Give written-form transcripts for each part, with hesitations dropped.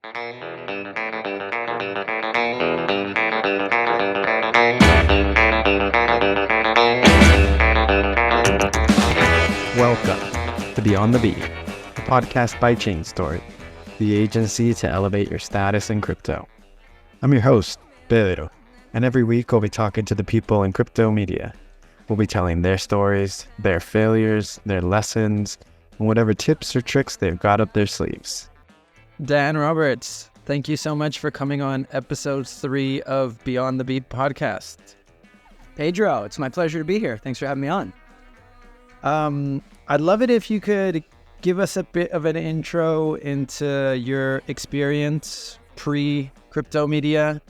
Welcome to Beyond the Beat, a podcast by Chain Story, the agency to elevate your status in crypto. I'm your host, Pedro, and every week we'll be talking to the people in crypto media. We'll be telling their stories, their failures, their lessons, and whatever tips or tricks they've got up their sleeves. Dan Roberts, thank you so much for coming on episode 3 of Beyond the Beat podcast. Pedro, it's my pleasure to be here. Thanks for having me on. I'd love it if you could give us a bit of an intro into your experience pre-crypto media,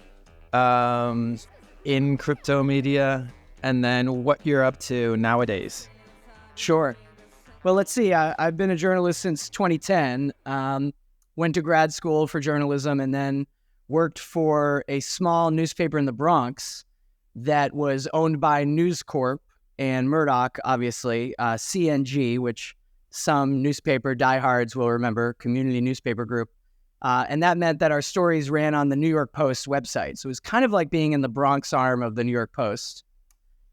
in crypto media, and then what you're up to nowadays. Sure. Well, let's see. I've been a journalist since 2010. Went to grad school for journalism and then worked for a small newspaper in the Bronx that was owned by News Corp and Murdoch, obviously, CNG, which some newspaper diehards will remember, Community Newspaper Group. And that meant that our stories ran on the New York Post website. So it was kind of like being in the Bronx arm of the New York Post,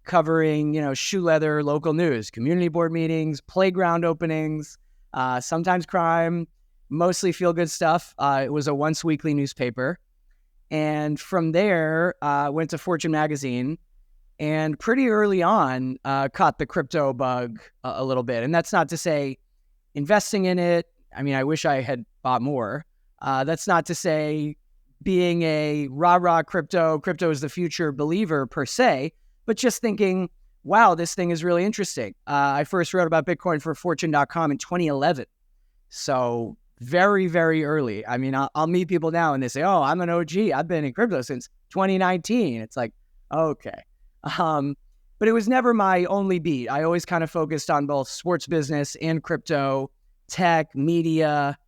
covering, shoe leather local news, community board meetings, playground openings, sometimes crime, mostly feel-good stuff. It was a once-weekly newspaper. And from there, went to Fortune magazine, and pretty early on, caught the crypto bug a little bit. And that's not to say investing in it. I mean, I wish I had bought more. That's not to say being a rah-rah crypto is the future believer per se, but just thinking, wow, this thing is really interesting. I first wrote about Bitcoin for Fortune.com in 2011. So very, very early. I mean, I'll meet people now and they say, oh, I'm an OG. I've been in crypto since 2019. It's like, okay. But it was never my only beat. I always kind of focused on both sports business and crypto, tech, media.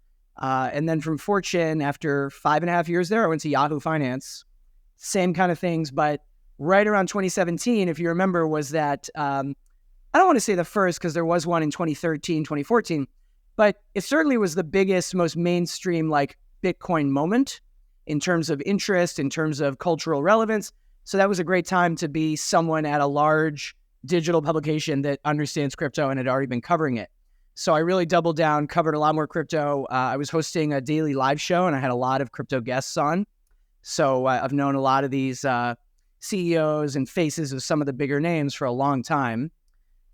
And then from Fortune, after 5.5 years there, I went to Yahoo Finance. Same kind of things, but right around 2017, if you remember, was that, I don't want to say the first because there was one in 2013, 2014, but it certainly was the biggest, most mainstream like Bitcoin moment in terms of interest, in terms of cultural relevance. So that was a great time to be someone at a large digital publication that understands crypto and had already been covering it. So I really doubled down, covered a lot more crypto. I was hosting a daily live show and I had a lot of crypto guests on. So I've known a lot of these CEOs and faces of some of the bigger names for a long time.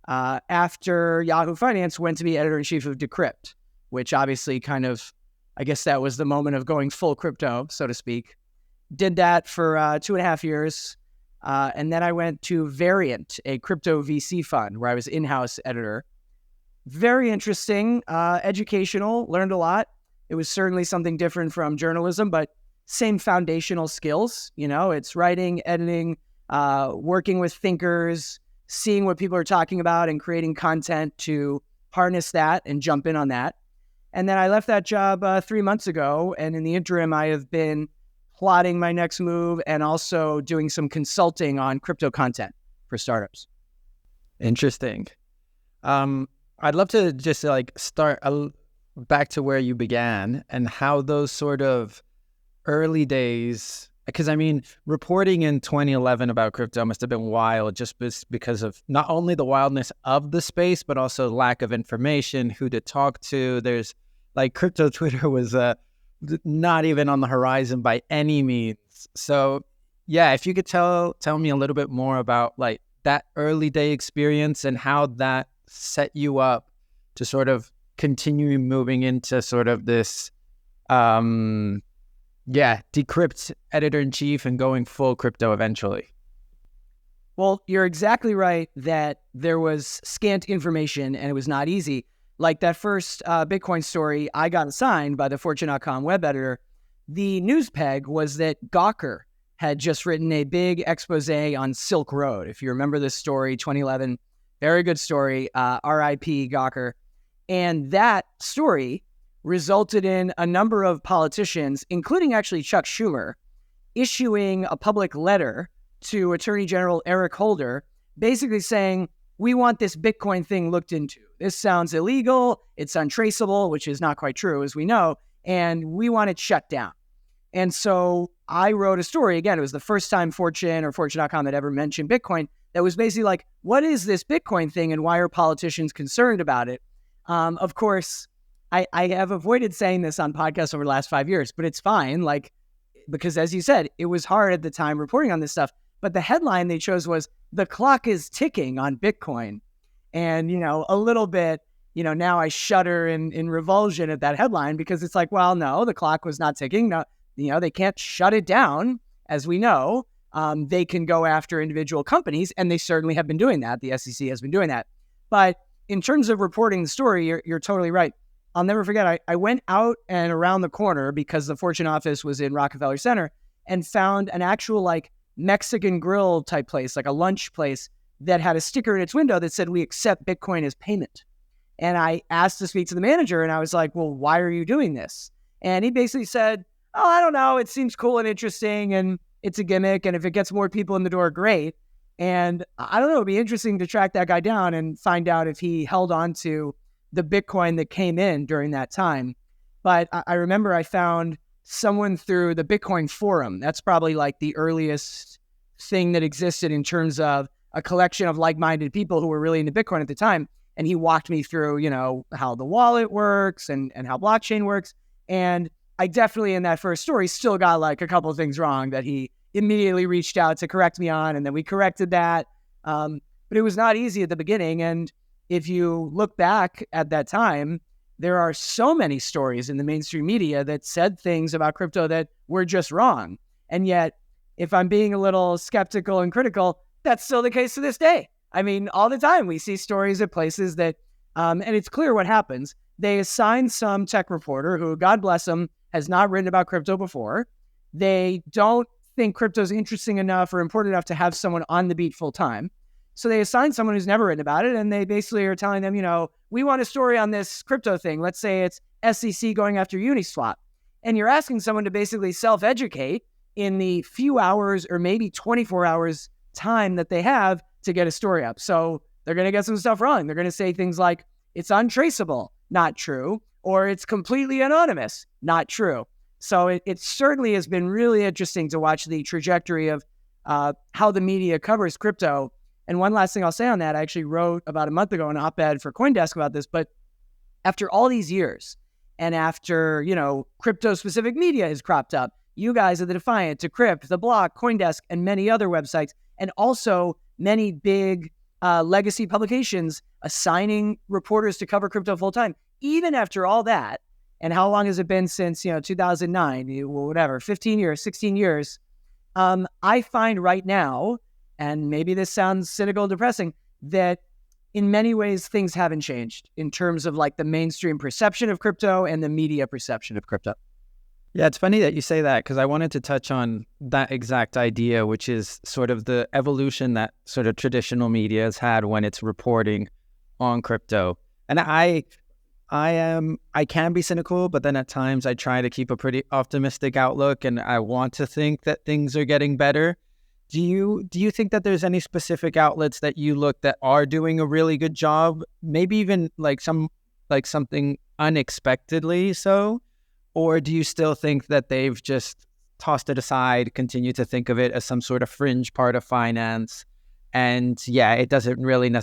After Yahoo Finance, went to be editor-in-chief of Decrypt, which obviously kind of, I guess that was the moment of going full crypto, so to speak. Did that for 2.5 years. And then I went to Variant, a crypto VC fund where I was in-house editor. Very interesting, educational, learned a lot. It was certainly something different from journalism, but same foundational skills. It's writing, editing, working with thinkers, seeing what people are talking about and creating content to harness that and jump in on that. And then I left that job 3 months ago. And in the interim, I have been plotting my next move and also doing some consulting on crypto content for startups. Interesting. I'd love to just start back to where you began and how those sort of early days, because I mean, reporting in 2011 about crypto must have been wild just because of not only the wildness of the space, but also lack of information, who to talk to. There's crypto Twitter was not even on the horizon by any means. So yeah, if you could tell me a little bit more about that early day experience and how that set you up to sort of continue moving into sort of this, Decrypt editor-in-chief and going full crypto eventually. Well, you're exactly right that there was scant information and it was not easy. Like that first Bitcoin story, I got assigned by the Fortune.com web editor. The news peg was that Gawker had just written a big expose on Silk Road. If you remember this story, 2011, very good story, R.I.P. Gawker. And that story resulted in a number of politicians, including actually Chuck Schumer, issuing a public letter to Attorney General Eric Holder, basically saying, we want this Bitcoin thing looked into. This sounds illegal. It's untraceable, which is not quite true, as we know. and we want it shut down. And so I wrote a story. Again, it was the first time Fortune or Fortune.com had ever mentioned Bitcoin. That was basically like, what is this Bitcoin thing and why are politicians concerned about it? Of course, I have avoided saying this on podcasts over the last 5 years, but it's fine. Like, because as you said, it was hard at the time reporting on this stuff. But the headline they chose was, "The clock is ticking on Bitcoin." And, a little bit, now I shudder in revulsion at that headline, because it's like, well, no, the clock was not ticking. No, they can't shut it down, as we know. They can go after individual companies, and they certainly have been doing that. The SEC has been doing that. But in terms of reporting the story, you're totally right. I'll never forget, I went out and around the corner, because the Fortune office was in Rockefeller Center, and found an actual like Mexican grill type place, like a lunch place, that had a sticker in its window that said, "We accept Bitcoin as payment." And I asked to speak to the manager, and I was like, "Well, why are you doing this?" And he basically said, "Oh, I don't know. It seems cool and interesting, and it's a gimmick. And if it gets more people in the door, great." And I don't know, it'd be interesting to track that guy down and find out if he held on to the Bitcoin that came in during that time. But I remember I found someone through the Bitcoin forum. That's probably like the earliest thing that existed in terms of a collection of like-minded people who were really into Bitcoin at the time. And he walked me through, how the wallet works and how blockchain works. And I definitely, in that first story, still got like a couple of things wrong that he immediately reached out to correct me on. And then we corrected that. But it was not easy at the beginning. And if you look back at that time, there are so many stories in the mainstream media that said things about crypto that were just wrong. And yet, if I'm being a little skeptical and critical, that's still the case to this day. I mean, all the time we see stories at places that, and it's clear what happens. They assign some tech reporter who, God bless them, has not written about crypto before. They don't think crypto is interesting enough or important enough to have someone on the beat full time. So they assign someone who's never written about it, and they basically are telling them, we want a story on this crypto thing. Let's say it's SEC going after Uniswap. And you're asking someone to basically self-educate in the few hours or maybe 24 hours time that they have to get a story up. So they're going to get some stuff wrong. They're going to say things like, it's untraceable, not true, or it's completely anonymous, not true. So it certainly has been really interesting to watch the trajectory of how the media covers crypto. And one last thing I'll say on that, I actually wrote about a month ago an op-ed for CoinDesk about this, but after all these years and after, crypto-specific media has cropped up, you guys at The Defiant, Decrypt, The Block, CoinDesk, and many other websites, and also many big legacy publications assigning reporters to cover crypto full-time. Even after all that, and how long has it been since, 2009, whatever, 15 years, 16 years, I find right now, and maybe this sounds cynical and depressing, that in many ways things haven't changed in terms of like the mainstream perception of crypto and the media perception of crypto. Yeah, it's funny that you say that, because I wanted to touch on that exact idea, which is sort of the evolution that sort of traditional media has had when it's reporting on crypto. And I can be cynical, but then at times I try to keep a pretty optimistic outlook, and I want to think that things are getting better. Do you think that there's any specific outlets that you look that are doing a really good job, maybe even something unexpectedly so? Or do you still think that they've just tossed it aside, continue to think of it as some sort of fringe part of finance, and it doesn't really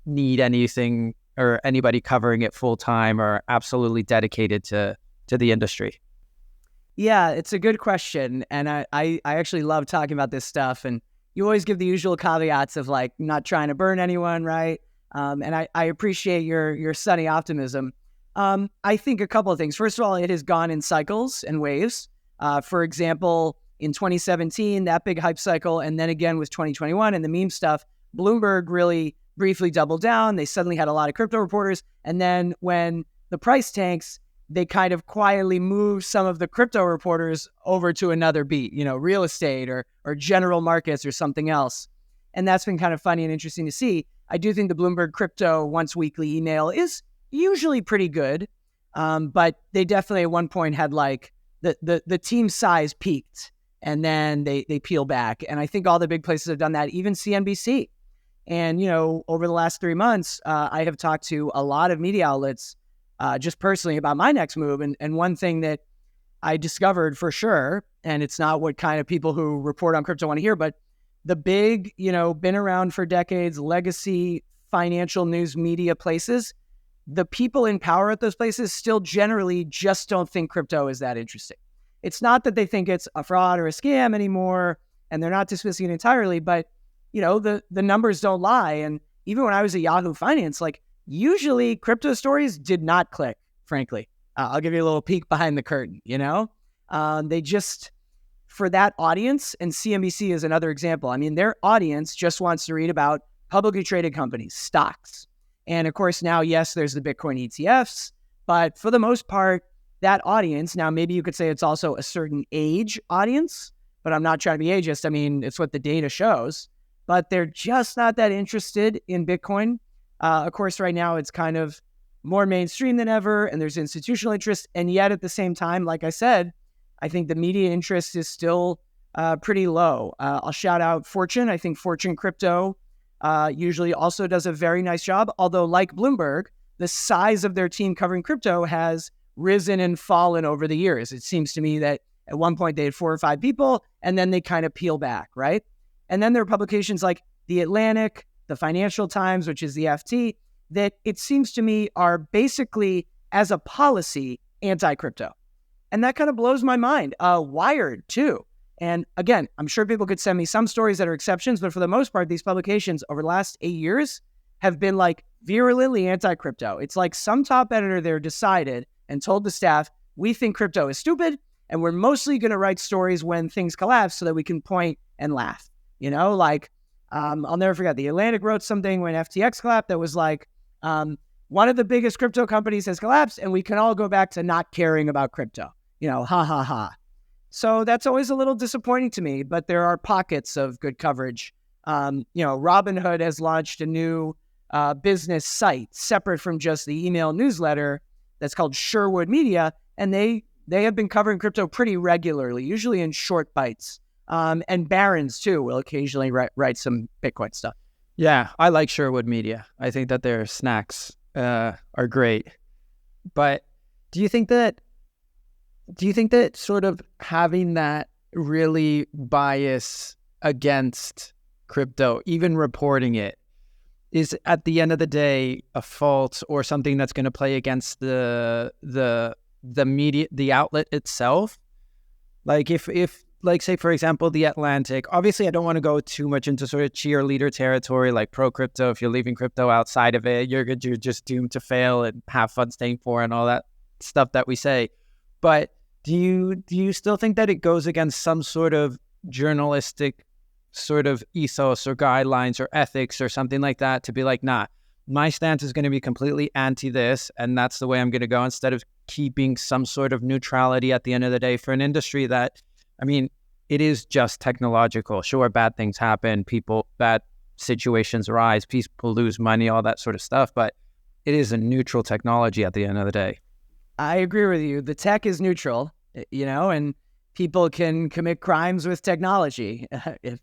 need anything or anybody covering it full time or absolutely dedicated to the industry? Yeah, it's a good question. And I actually love talking about this stuff. And you always give the usual caveats of like not trying to burn anyone, right? And I appreciate your sunny optimism. I think a couple of things. First of all, it has gone in cycles and waves. For example, in 2017, that big hype cycle, and then again with 2021 and the meme stuff, Bloomberg really briefly doubled down. They suddenly had a lot of crypto reporters. And then when the price tanks, they kind of quietly moved some of the crypto reporters over to another beat, real estate or general markets or something else. And that's been kind of funny and interesting to see. I do think the Bloomberg crypto once weekly email is usually pretty good. But they definitely at one point had like the team size peaked and then they peel back. And I think all the big places have done that, even CNBC. And, over the last 3 months, I have talked to a lot of media outlets just personally about my next move. And one thing that I discovered for sure, and it's not what kind of people who report on crypto want to hear, but the big, been around for decades, legacy financial news media places, the people in power at those places still generally just don't think crypto is that interesting. It's not that they think it's a fraud or a scam anymore, and they're not dismissing it entirely, but the numbers don't lie. And even when I was at Yahoo Finance, like usually crypto stories did not click, frankly. I'll give you a little peek behind the curtain, They just, for that audience, and CNBC is another example. I mean, their audience just wants to read about publicly traded companies, stocks. And of course, now, yes, there's the Bitcoin ETFs, but for the most part, that audience, now maybe you could say it's also a certain age audience, but I'm not trying to be ageist. I mean, it's what the data shows, but they're just not that interested in Bitcoin. Of course, right now it's kind of more mainstream than ever, and there's institutional interest. And yet at the same time, like I said, I think the media interest is still pretty low. I'll shout out Fortune. I think Fortune Crypto usually also does a very nice job, although like Bloomberg, the size of their team covering crypto has risen and fallen over the years. It seems to me that at one point they had 4 or 5 people, and then they kind of peel back, right? And then there are publications like The Atlantic, the Financial Times, which is the FT, that it seems to me are basically, as a policy, anti-crypto. And that kind of blows my mind. Wired, too. And again, I'm sure people could send me some stories that are exceptions, but for the most part, these publications over the last 8 years have been like virulently anti-crypto. It's like some top editor there decided and told the staff, we think crypto is stupid, and we're mostly going to write stories when things collapse so that we can point and laugh. I'll never forget, The Atlantic wrote something when FTX collapsed that was like, one of the biggest crypto companies has collapsed, and we can all go back to not caring about crypto. Ha, ha, ha. So that's always a little disappointing to me, but there are pockets of good coverage. Robinhood has launched a new business site separate from just the email newsletter that's called Sherwood Media, and they have been covering crypto pretty regularly, usually in short bites. And Barron's, too, will occasionally write some Bitcoin stuff. Yeah, I like Sherwood Media. I think that their snacks are great. But do you think that sort of having that really bias against crypto, even reporting it, is at the end of the day a fault or something that's going to play against the media, the outlet itself? Like if like, say, for example, The Atlantic, obviously I don't want to go too much into sort of cheerleader territory, like pro-crypto. If you're leaving crypto outside of it, you're just doomed to fail and have fun staying poor and all that stuff that we say. But do you still think that it goes against some sort of journalistic sort of ethos or guidelines or ethics or something like that to be like, nah, my stance is going to be completely anti this, and that's the way I'm going to go, instead of keeping some sort of neutrality at the end of the day for an industry that, I mean, it is just technological. Sure, bad things happen, bad situations arise, people lose money, all that sort of stuff, but it is a neutral technology at the end of the day. I agree with you. The tech is neutral, and people can commit crimes with technology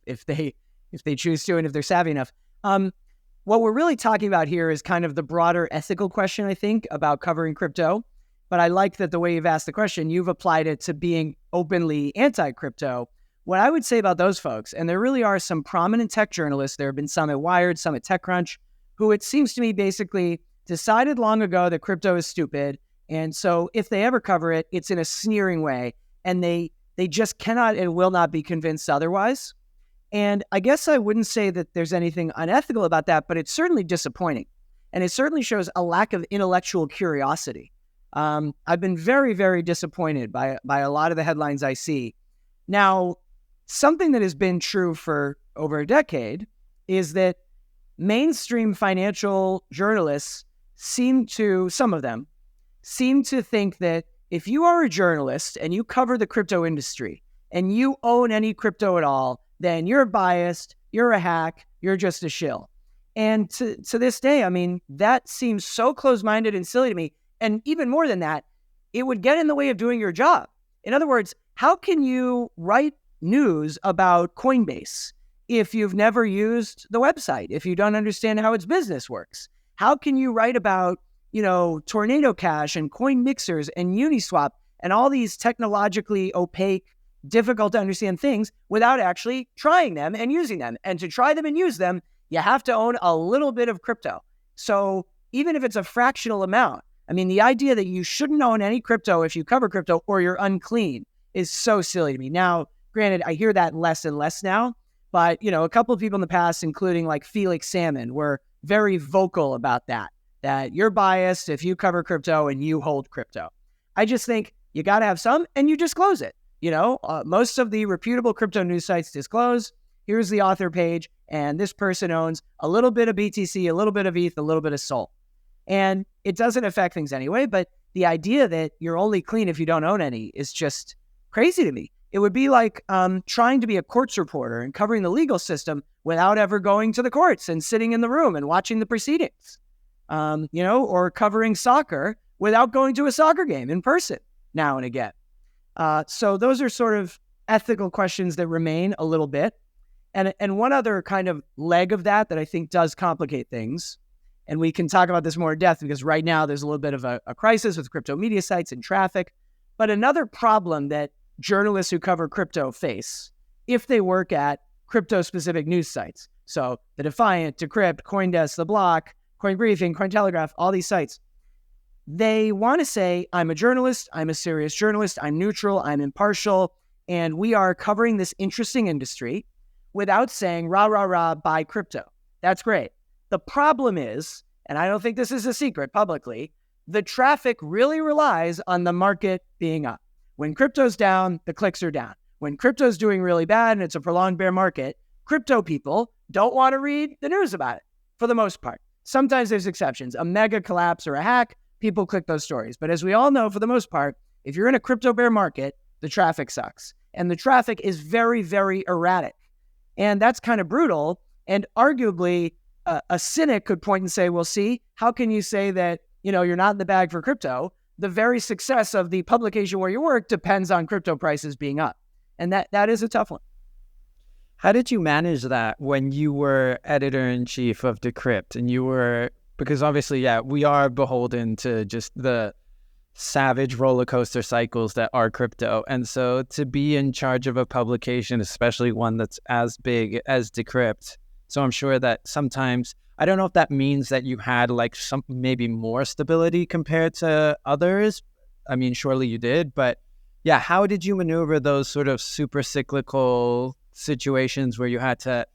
if they choose to and if they're savvy enough. What we're really talking about here is kind of the broader ethical question, I think, about covering crypto. But I like that the way you've asked the question, you've applied it to being openly anti-crypto. What I would say about those folks, and there really are some prominent tech journalists, there have been some at Wired, some at TechCrunch, who it seems to me basically decided long ago that crypto is stupid. And so if they ever cover it, it's in a sneering way. And they just cannot and will not be convinced otherwise. And I guess I wouldn't say that there's anything unethical about that, but it's certainly disappointing. And it certainly shows a lack of intellectual curiosity. I've been very, very disappointed by a lot of the headlines I see. Now, something that has been true for over a decade is that mainstream financial journalists some of them seem to think that if you are a journalist and you cover the crypto industry and you own any crypto at all, then you're biased, you're a hack, you're just a shill. And to this day, I mean, that seems so close-minded and silly to me. And even more than that, it would get in the way of doing your job. In other words, how can you write news about Coinbase if you've never used the website, if you don't understand how its business works? How can you write about Tornado Cash and coin mixers and Uniswap and all these technologically opaque, difficult to understand things without actually trying them and using them. And to try them and use them, you have to own a little bit of crypto. So even if it's a fractional amount, I mean, the idea that you shouldn't own any crypto if you cover crypto or you're unclean is so silly to me. Now, granted, I hear that less and less now, but, a couple of people in the past, including like Felix Salmon, were very vocal about that you're biased if you cover crypto and you hold crypto. I just think you got to have some and you disclose it. Most of the reputable crypto news sites disclose, here's the author page, and this person owns a little bit of BTC, a little bit of ETH, a little bit of SOL. And it doesn't affect things anyway, but the idea that you're only clean if you don't own any is just crazy to me. It would be like trying to be a courts reporter and covering the legal system without ever going to the courts and sitting in the room and watching the proceedings, or covering soccer without going to a soccer game in person now and again. So those are sort of ethical questions that remain a little bit. And one other kind of leg of that I think does complicate things, and we can talk about this more in depth because right now there's a little bit of a crisis with crypto media sites and traffic. But another problem that journalists who cover crypto face if they work at crypto-specific news sites, so The Defiant, Decrypt, CoinDesk, The Block, CoinBriefing, Cointelegraph, all these sites, they want to say, I'm a journalist, I'm a serious journalist, I'm neutral, I'm impartial, and we are covering this interesting industry without saying, rah, rah, rah, buy crypto. That's great. The problem is, and I don't think this is a secret publicly, the traffic really relies on the market being up. When crypto's down, the clicks are down. When crypto's doing really bad and it's a prolonged bear market, crypto people don't want to read the news about it for the most part. Sometimes there's exceptions. A mega collapse or a hack, people click those stories. But as we all know, for the most part, if you're in a crypto bear market, the traffic sucks. And the traffic is very, very erratic. And that's kind of brutal. And arguably, a cynic could point and say, well, see, how can you say that, you're not in the bag for crypto? The very success of the publication where you work depends on crypto prices being up. And that is a tough one. How did you manage that when you were editor-in-chief of Decrypt and because obviously, we are beholden to just the savage roller coaster cycles that are crypto. And so to be in charge of a publication, especially one that's as big as Decrypt, so I'm sure that sometimes, I don't know if that means that you had like some maybe more stability compared to others. I mean, surely you did, but how did you maneuver those sort of super cyclical situations where you had to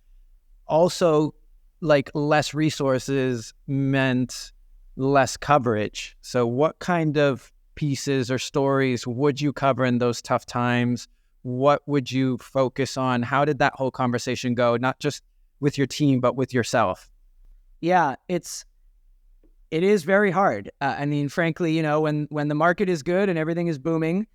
also like less resources meant less coverage? So what kind of pieces or stories would you cover in those tough times? What would you focus on? How did that whole conversation go? Not just with your team, but with yourself? Yeah, it is very hard. I mean, frankly, when the market is good and everything is booming,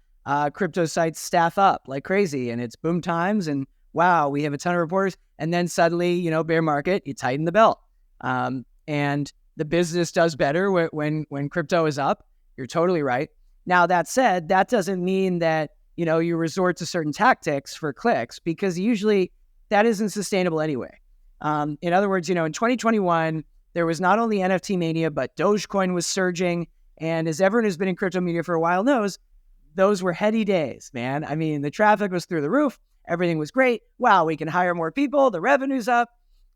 crypto sites staff up like crazy and it's boom times and wow, we have a ton of reporters. And then suddenly, bear market, you tighten the belt. And the business does better when crypto is up. You're totally right. Now, that said, that doesn't mean that, you resort to certain tactics for clicks because usually that isn't sustainable anyway. In other words, in 2021, there was not only NFT mania, but Dogecoin was surging. And as everyone who's been in crypto media for a while knows, those were heady days, man. I mean, the traffic was through the roof. Everything was great. Wow, we can hire more people. The revenue's up.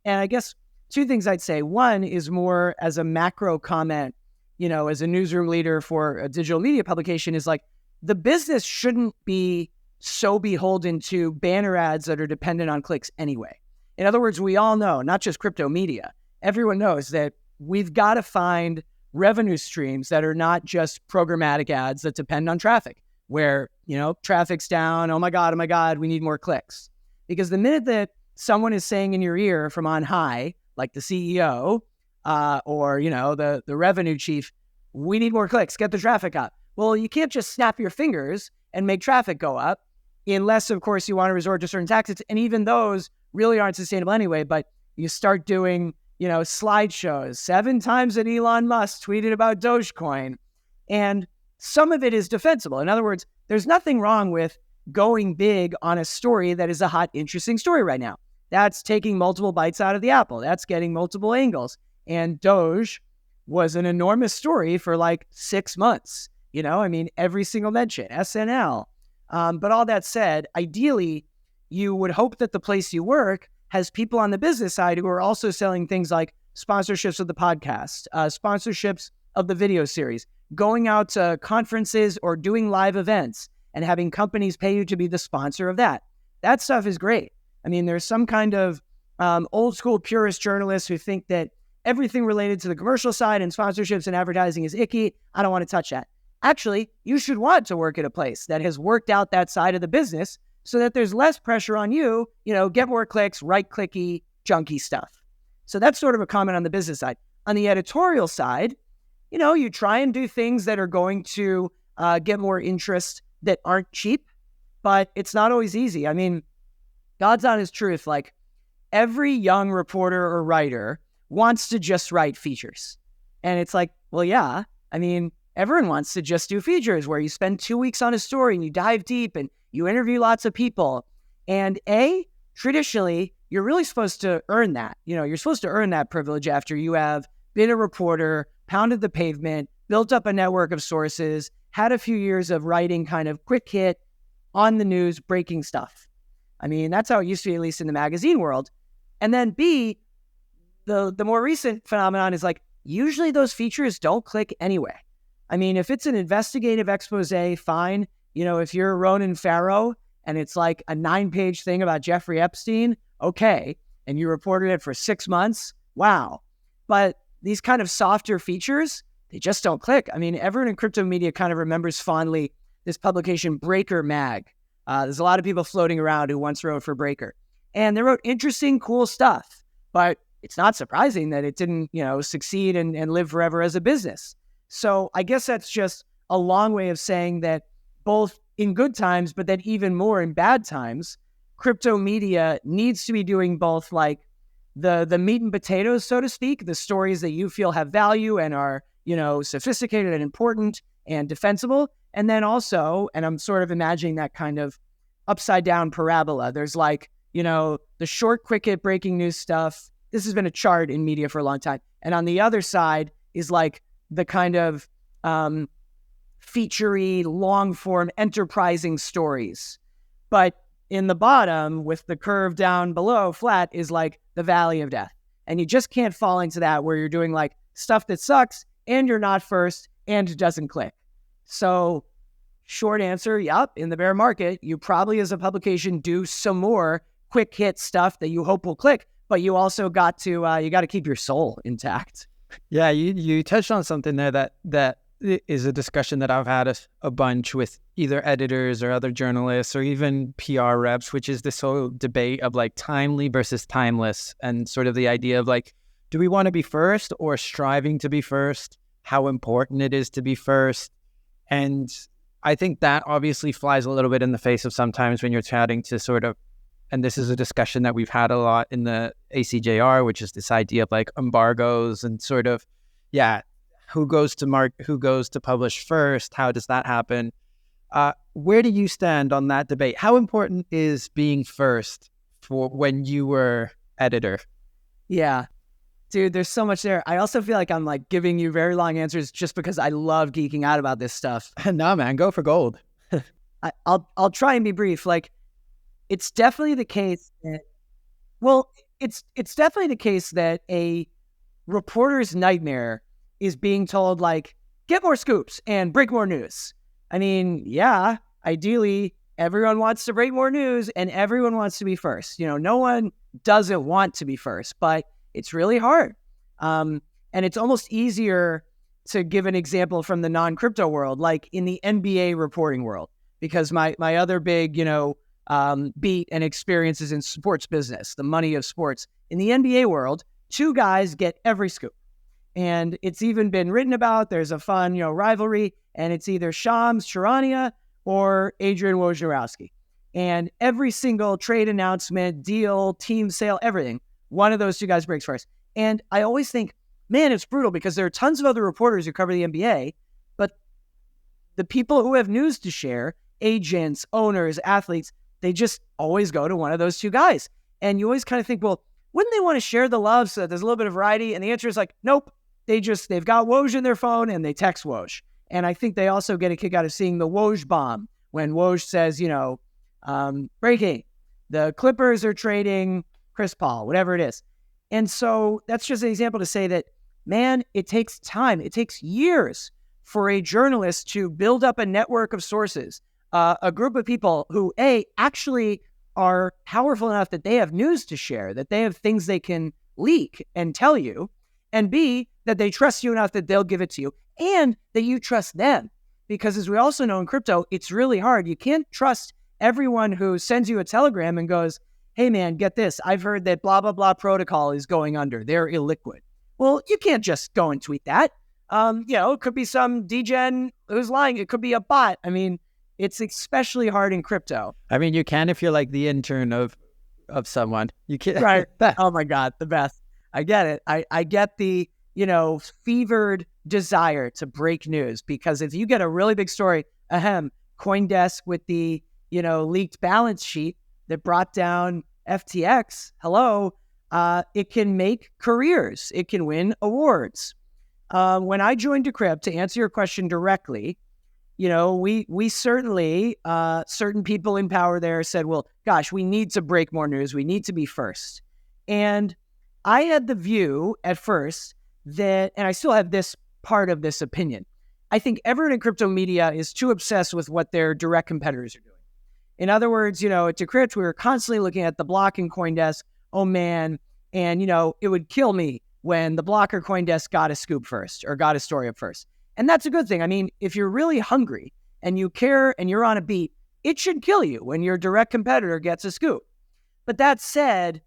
And I guess two things I'd say. One is more as a macro comment, as a newsroom leader for a digital media publication is like, the business shouldn't be so beholden to banner ads that are dependent on clicks anyway. In other words, we all know, not just crypto media, everyone knows that we've got to find revenue streams that are not just programmatic ads that depend on traffic, where, traffic's down, oh my God, we need more clicks. Because the minute that someone is saying in your ear from on high, like the CEO or, the revenue chief, we need more clicks, get the traffic up. Well, you can't just snap your fingers and make traffic go up unless, of course, you want to resort to certain tactics. And even those really aren't sustainable anyway, but you start doing, slideshows. 7 times that Elon Musk tweeted about Dogecoin. And some of it is defensible. In other words, there's nothing wrong with going big on a story that is a hot, interesting story right now. That's taking multiple bites out of the apple. That's getting multiple angles. And Doge was an enormous story for like 6 months. I mean, every single mention, SNL. But all that said, ideally, you would hope that the place you work has people on the business side who are also selling things like sponsorships of the podcast, sponsorships of the video series, going out to conferences or doing live events and having companies pay you to be the sponsor of that. That stuff is great. I mean, there's some kind of old school purist journalists who think that everything related to the commercial side and sponsorships and advertising is icky. I don't want to touch that. Actually, you should want to work at a place that has worked out that side of the business so that there's less pressure on you, get more clicks, right-clicky, junky stuff. So that's sort of a comment on the business side. On the editorial side, you try and do things that are going to get more interest that aren't cheap, but it's not always easy. I mean, God's honest truth, like every young reporter or writer wants to just write features. And it's like, well, yeah, I mean, everyone wants to just do features where you spend 2 weeks on a story and you dive deep and you interview lots of people. And traditionally, you're really supposed to earn that. You're supposed to earn that privilege after you have been a reporter, pounded the pavement, built up a network of sources, had a few years of writing kind of quick hit, on the news, breaking stuff. I mean, that's how it used to be, at least in the magazine world. And then B, the more recent phenomenon is like, usually those features don't click anyway. I mean, if it's an investigative expose, fine. If you're Ronan Farrow and it's like a 9-page thing about Jeffrey Epstein, okay. And you reported it for 6 months, wow. But these kind of softer features, they just don't click. I mean, everyone in crypto media kind of remembers fondly this publication, Breaker Mag. There's a lot of people floating around who once wrote for Breaker. And they wrote interesting, cool stuff. But it's not surprising that it didn't, succeed and live forever as a business. So I guess that's just a long way of saying that both in good times, but then even more in bad times, crypto media needs to be doing both like the meat and potatoes, so to speak, the stories that you feel have value and are, sophisticated and important and defensible. And then also, and I'm sort of imagining that kind of upside down parabola. There's like, the short, quick hit breaking news stuff. This has been a chart in media for a long time. And on the other side is like the kind of featurey, long form, enterprising stories. But in the bottom, with the curve down below, flat, is like the valley of death. And you just can't fall into that where you're doing like stuff that sucks and you're not first and it doesn't click. So short answer, yep, in the bear market, you probably as a publication do some more quick hit stuff that you hope will click, but you also got to keep your soul intact. Yeah, you touched on something there that is a discussion that I've had a bunch with either editors or other journalists or even PR reps, which is this whole debate of like timely versus timeless, and sort of the idea of like, do we want to be first or striving to be first? How important it is to be first. And I think that obviously flies a little bit in the face of sometimes when you're chatting to sort of, and this is a discussion that we've had a lot in the ACJR, which is this idea of like embargoes and sort of, who goes to publish first? How does that happen? Where do you stand on that debate? How important is being first for when you were editor? Yeah, dude, there's so much there. I also feel like I'm like giving you very long answers just because I love geeking out about this stuff. No, man, go for gold. I'll try and be brief. Like, it's definitely the case that, it's definitely the case that a reporter's nightmare is being told like, get more scoops and break more news. I mean, yeah, ideally everyone wants to break more news and everyone wants to be first. No one doesn't want to be first, but it's really hard. And it's almost easier to give an example from the non-crypto world, like in the NBA reporting world, because my other big, beat and experiences in sports business, the money of sports. In the NBA world, 2 guys get every scoop. And it's even been written about. There's a fun, rivalry, and it's either Shams Charania or Adrian Wojnarowski. And every single trade announcement, deal, team sale, everything, one of those 2 guys breaks first. And I always think, man, it's brutal because there are tons of other reporters who cover the NBA, but the people who have news to share, agents, owners, athletes, they just always go to one of those 2 guys. And you always kind of think, well, wouldn't they want to share the love so that there's a little bit of variety? And the answer is like, nope. they've got Woj in their phone and they text Woj. And I think they also get a kick out of seeing the Woj bomb when Woj says, breaking, the Clippers are trading Chris Paul, whatever it is. And so that's just an example to say that, man, it takes time. It takes years for a journalist to build up a network of sources, a group of people who, A, actually are powerful enough that they have news to share, that they have things they can leak and tell you, and B, that they trust you enough that they'll give it to you, and that you trust them. Because as we also know in crypto, it's really hard. You can't trust everyone who sends you a telegram and goes, hey man, get this, I've heard that blah, blah, blah protocol is going under. They're illiquid. Well, you can't just go and tweet that. It could be some degen who's lying. It could be a bot. I mean, it's especially hard in crypto. I mean, you can if you're like the intern of someone. You can. Right. Oh my God, the best. I get it. I get the, fevered desire to break news, because if you get a really big story, CoinDesk with the, leaked balance sheet that brought down FTX, it can make careers. It can win awards. When I joined Decrypt, to answer your question directly, we certainly, certain people in power there said, well, gosh, we need to break more news. We need to be first. And I had the view at first that, and I still have this part of this opinion, I think everyone in crypto media is too obsessed with what their direct competitors are doing. In other words, at Decrypt, we were constantly looking at the block in CoinDesk. Oh man. And, it would kill me when the blocker CoinDesk got a scoop first or got a story up first. And that's a good thing. I mean, if you're really hungry and you care and you're on a beat, it should kill you when your direct competitor gets a scoop. But that said,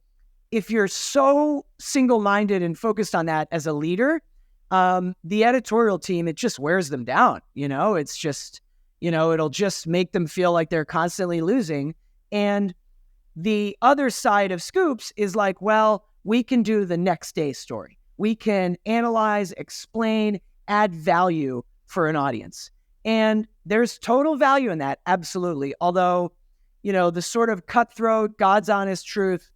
if you're so single-minded and focused on that as a leader, the editorial team, it just wears them down. It's just, it'll just make them feel like they're constantly losing. And the other side of scoops is like, well, we can do the next day story. We can analyze, explain, add value for an audience. And there's total value in that, absolutely. Although, the sort of cutthroat, God's honest truth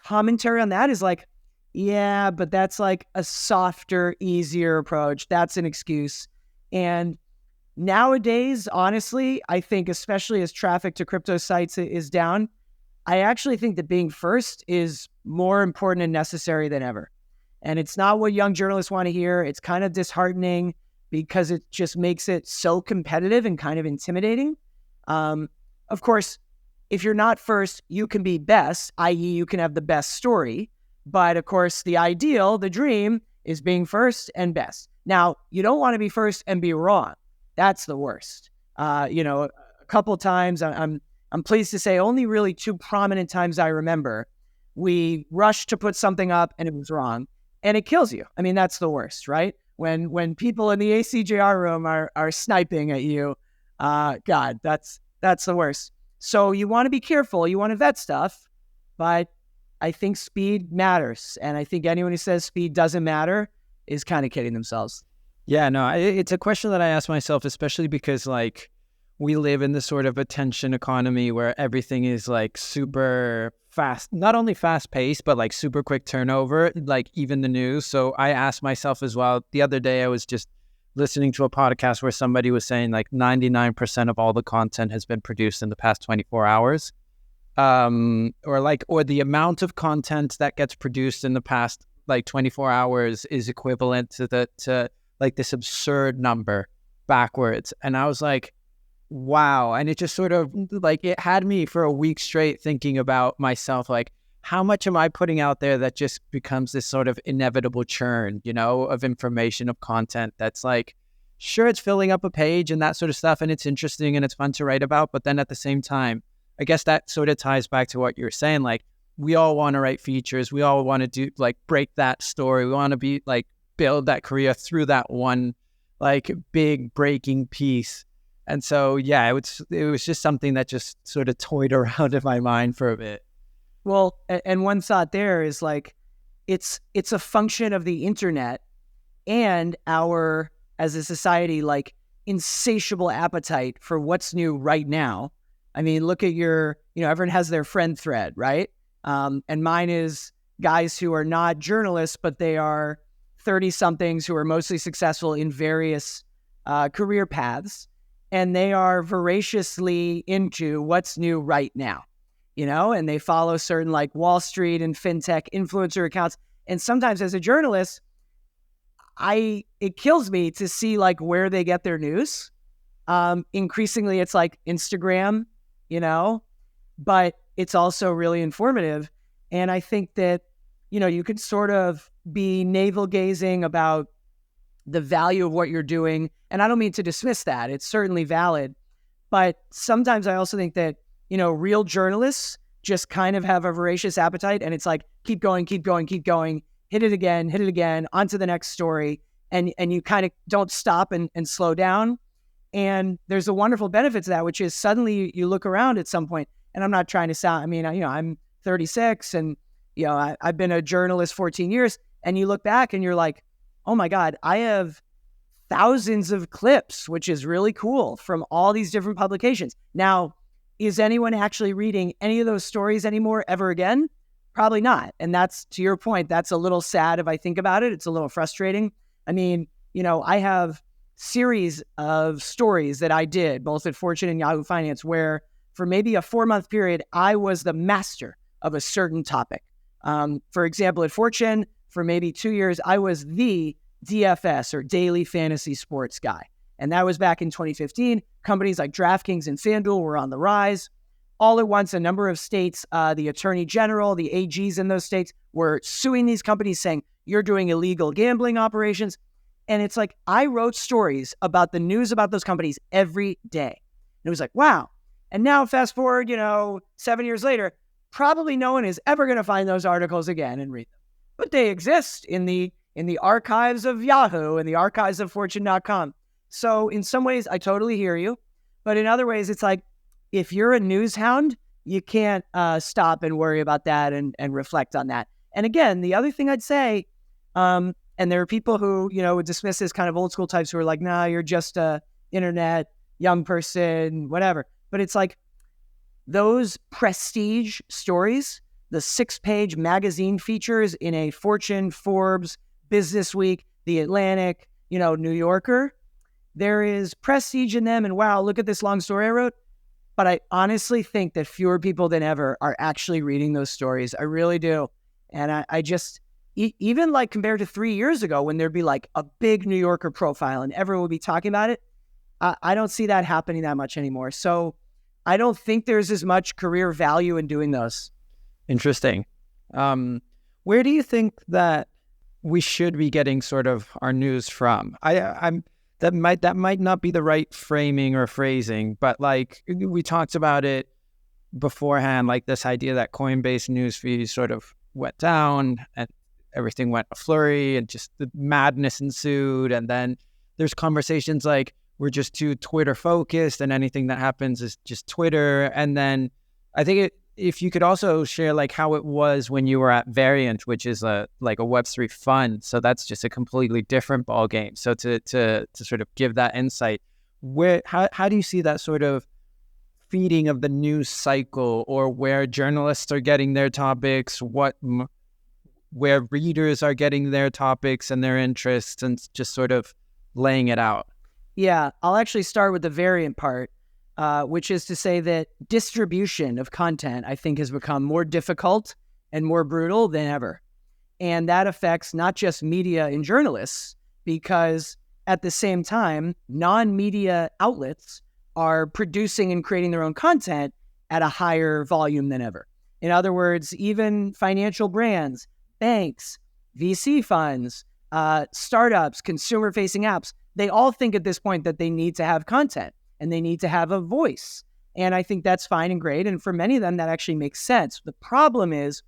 commentary on that is like, yeah, but that's like a softer, easier approach. That's an excuse. And nowadays, honestly, I think especially as traffic to crypto sites is down, I actually think that being first is more important and necessary than ever. And it's not what young journalists want to hear. It's kind of disheartening because it just makes it so competitive and kind of intimidating. Of course, if you're not first, you can be best, i.e. you can have the best story. But of course, the ideal, the dream, is being first and best. Now, you don't want to be first and be wrong. That's the worst. A couple of times, I'm pleased to say only really two prominent times I remember, we rushed to put something up and it was wrong. And it kills you. I mean, that's the worst, right? When people in the ACJR room are sniping at you, God, that's the worst. So you want to be careful. You want to vet stuff, but I think speed matters. And I think anyone who says speed doesn't matter is kind of kidding themselves. Yeah, no, it's a question that I ask myself, especially because like we live in this sort of attention economy where everything is like super fast, not only fast paced, but like super quick turnover, like even the news. So I asked myself as well, the other day I was just listening to a podcast where somebody was saying like 99% of all the content has been produced in the past 24 hours. Or the amount of content that gets produced in the past like 24 hours is equivalent to like this absurd number backwards. And I was like, wow. And it just sort of like, it had me for a week straight thinking about myself, like, how much am I putting out there that just becomes this sort of inevitable churn, of information, of content that's like, sure, it's filling up a page and that sort of stuff. And it's interesting and it's fun to write about. But then at the same time, I guess that sort of ties back to what you're saying. Like, we all want to write features. We all want to do like break that story. We want to be like build that career through that one like big breaking piece. And so, yeah, it was just something that just sort of toyed around in my mind for a bit. Well, and one thought there is like, it's a function of the internet and our, as a society, like insatiable appetite for what's new right now. I mean, look at everyone has their friend thread, right? And mine is guys who are not journalists, but they are, 30-somethings who are mostly successful in various career paths, and they are voraciously into what's new right now, and they follow certain like Wall Street and fintech influencer accounts. And sometimes as a journalist, it kills me to see like where they get their news. Increasingly, it's like Instagram, but it's also really informative. And I think that, you could sort of be navel gazing about the value of what you're doing. And I don't mean to dismiss that. It's certainly valid. But sometimes I also think that, real journalists just kind of have a voracious appetite. And it's like, keep going, keep going, keep going, hit it again, on to the next story. And you kind of don't stop and slow down. And there's a wonderful benefit to that, which is suddenly you look around at some point, and I'm not trying to sound, I'm 36 and, I've been a journalist 14 years, and you look back and you're like, oh my God, I have thousands of clips, which is really cool, from all these different publications. Now, is anyone actually reading any of those stories anymore ever again? Probably not. And that's, to your point, that's a little sad if I think about it. It's a little frustrating. I have series of stories that I did both at Fortune and Yahoo Finance where for maybe a 4-month period, I was the master of a certain topic. For example, at Fortune, for maybe 2 years, I was the DFS, or daily fantasy sports guy. And that was back in 2015. Companies like DraftKings and FanDuel were on the rise. All at once, a number of states, the attorney general, the AGs in those states were suing these companies saying, you're doing illegal gambling operations. And it's like, I wrote stories about the news about those companies every day. And it was like, wow. And now fast forward, 7 years later, probably no one is ever going to find those articles again and read them. But they exist in the archives of Yahoo and the archives of Fortune.com. So in some ways, I totally hear you. But in other ways, it's like, if you're a news hound, you can't stop and worry about that and reflect on that. And again, the other thing I'd say, and there are people who, would dismiss this kind of old school types who are like, nah, you're just a internet young person, whatever. But it's like those prestige stories, the 6-page magazine features in a Fortune, Forbes, Business Week, The Atlantic, New Yorker, there is prestige in them. And wow, look at this long story I wrote. But I honestly think that fewer people than ever are actually reading those stories. I really do. And I just, even like compared to 3 years ago when there'd be like a big New Yorker profile and everyone would be talking about it, I don't see that happening that much anymore. So I don't think there's as much career value in doing those. Interesting. Where do you think that we should be getting sort of our news from? That might not be the right framing or phrasing, but like we talked about it beforehand, like this idea that Coinbase news feeds sort of went down and everything went a flurry and just the madness ensued. And then there's conversations like we're just too Twitter focused and anything that happens is just Twitter. And then I think if you could also share like how it was when you were at Variant, which is like a Web3 fund. So that's just a completely different ball game. So to sort of give that insight, how do you see that sort of feeding of the news cycle, or where journalists are getting their topics, where readers are getting their topics and their interests, and just sort of laying it out? Yeah, I'll actually start with the Variant part. Which is to say that distribution of content, I think, has become more difficult and more brutal than ever. And that affects not just media and journalists, because at the same time, non-media outlets are producing and creating their own content at a higher volume than ever. In other words, even financial brands, banks, VC funds, startups, consumer-facing apps, they all think at this point that they need to have content. And they need to have a voice. And I think that's fine and great. And for many of them, that actually makes sense. The problem is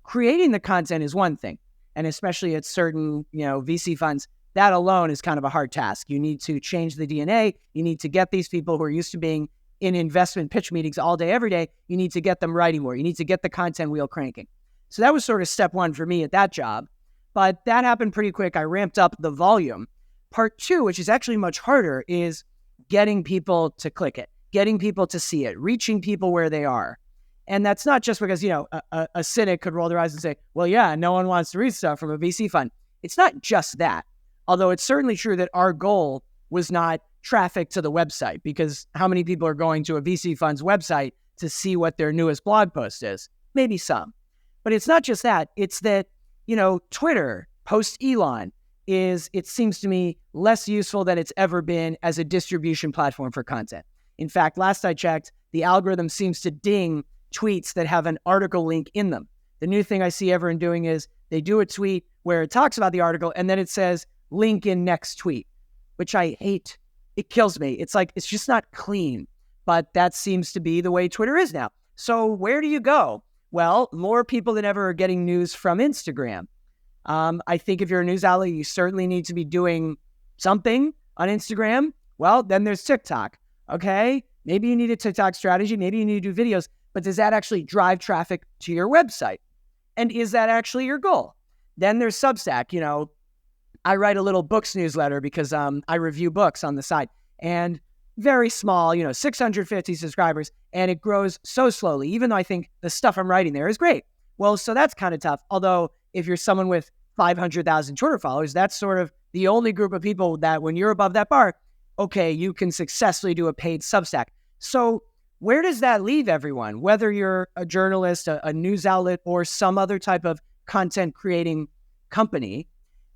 creating the content is one thing. And especially at certain, VC funds, that alone is kind of a hard task. You need to change the DNA. You need to get these people who are used to being in investment pitch meetings all day, every day. You need to get them writing more. You need to get the content wheel cranking. So that was sort of step one for me at that job. But that happened pretty quick. I ramped up the volume. Part two, which is actually much harder, is getting people to click it, getting people to see it, reaching people where they are. And that's not just because, a cynic could roll their eyes and say, well, yeah, no one wants to read stuff from a VC fund. it's not just that. Although it's certainly true that our goal was not traffic to the website, because how many people are going to a VC fund's website to see what their newest blog post is? Maybe some. But it's not just that. It's that, Twitter, post Elon, it seems to me, less useful than it's ever been as a distribution platform for content. In fact, last I checked, the algorithm seems to ding tweets that have an article link in them. The new thing I see everyone doing is they do a tweet where it talks about the article and then it says link in next tweet, which I hate. It kills me. It's like, it's just not clean. But that seems to be the way Twitter is now. So where do you go? Well, more people than ever are getting news from Instagram. I think if you're a news outlet, you certainly need to be doing something on Instagram. Well, then there's TikTok. Okay, maybe you need a TikTok strategy. Maybe you need to do videos. But does that actually drive traffic to your website? And is that actually your goal? Then there's Substack. I write a little books newsletter because I review books on the side. And very small, 650 subscribers. And it grows so slowly, even though I think the stuff I'm writing there is great. Well, so that's kind of tough. Although if you're someone with 500,000 Twitter followers, that's sort of the only group of people that when you're above that bar, okay, you can successfully do a paid Substack. So where does that leave everyone? Whether you're a journalist, a news outlet, or some other type of content creating company.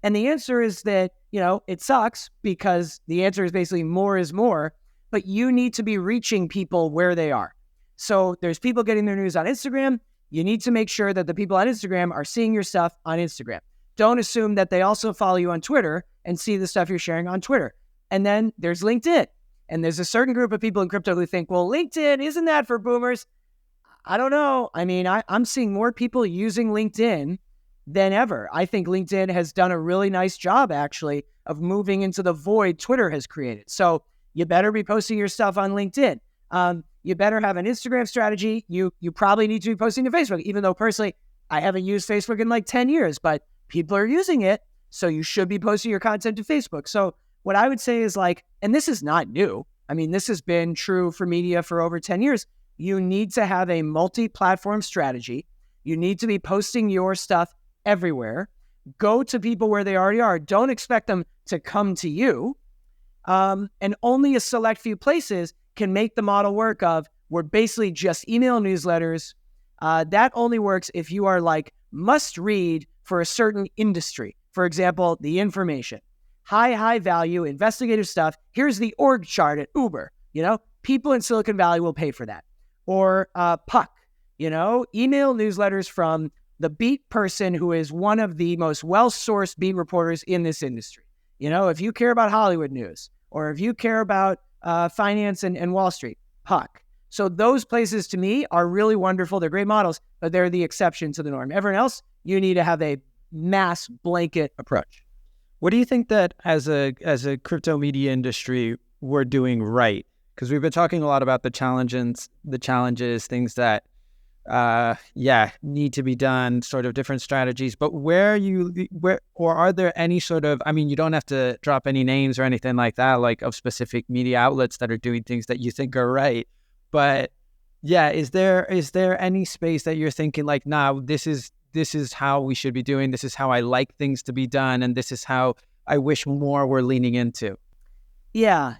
And the answer is that, it sucks, because the answer is basically more is more, but you need to be reaching people where they are. So there's people getting their news on Instagram. You need to make sure that the people on Instagram are seeing your stuff on Instagram. Don't assume that they also follow you on Twitter and see the stuff you're sharing on Twitter. And then there's LinkedIn. And there's a certain group of people in crypto who think, well, LinkedIn, isn't that for boomers? I don't know. I mean, I'm seeing more people using LinkedIn than ever. I think LinkedIn has done a really nice job, actually, of moving into the void Twitter has created. So you better be posting your stuff on LinkedIn. You better have an Instagram strategy. You probably need to be posting to Facebook, even though personally, I haven't used Facebook in like 10 years, but people are using it. So you should be posting your content to Facebook. So what I would say is and this is not new. I mean, this has been true for media for over 10 years. You need to have a multi-platform strategy. You need to be posting your stuff everywhere. Go to people where they already are. Don't expect them to come to you. And only a select few places can make the model work of we're basically just email newsletters. That only works if you are must read for a certain industry. For example, The Information. High value investigative stuff. Here's the org chart at Uber. People in Silicon Valley will pay for that. Or Puck, email newsletters from the beat person who is one of the most well-sourced beat reporters in this industry. If you care about Hollywood news, or if you care about finance and Wall Street, Puck. So those places to me are really wonderful. They're great models, but they're the exception to the norm. Everyone else, you need to have a mass blanket approach. What do you think that as a crypto media industry we're doing right? Because we've been talking a lot about the challenges, things that need to be done, sort of different strategies. But where are there any sort of, you don't have to drop any names or anything like that, of specific media outlets that are doing things that you think are right. But is there any space that you're thinking nah, this is how we should be doing, this is how I like things to be done, and this is how I wish more were leaning into? Yeah.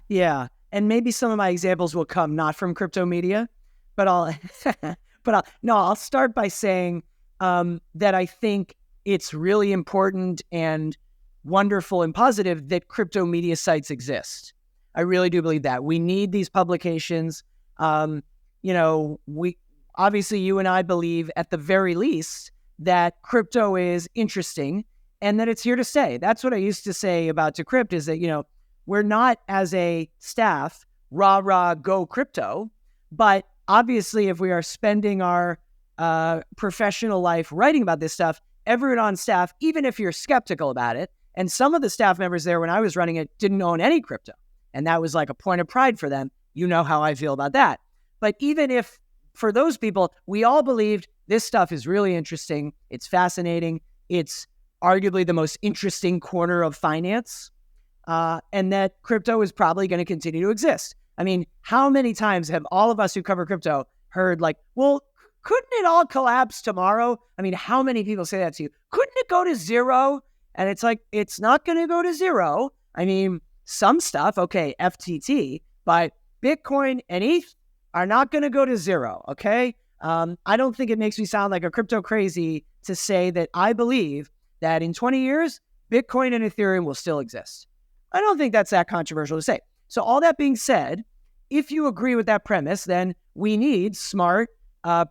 And maybe some of my examples will come not from crypto media, but I'll start by saying that I think it's really important and wonderful and positive that crypto media sites exist. I really do believe that. We need these publications. We obviously, you and I believe at the very least that crypto is interesting and that it's here to stay. That's what I used to say about Decrypt is that, we're not as a staff, rah, go crypto, but obviously if we are spending our professional life writing about this stuff, everyone on staff, even if you're skeptical about it, and some of the staff members there when I was running it didn't own any crypto, and that was a point of pride for them. You know how I feel about that. But even if for those people, we all believed this stuff is really interesting, it's fascinating, it's arguably the most interesting corner of finance, and that crypto is probably going to continue to exist. How many times have all of us who cover crypto heard well, couldn't it all collapse tomorrow? How many people say that to you? Couldn't it go to zero? And it's like, it's not going to go to zero. I mean, some stuff, okay, FTT, but Bitcoin and ETH are not going to go to zero, okay? I don't think it makes me sound like a crypto crazy to say that I believe that in 20 years, Bitcoin and Ethereum will still exist. I don't think that's that controversial to say. So all that being said, if you agree with that premise, then we need smart,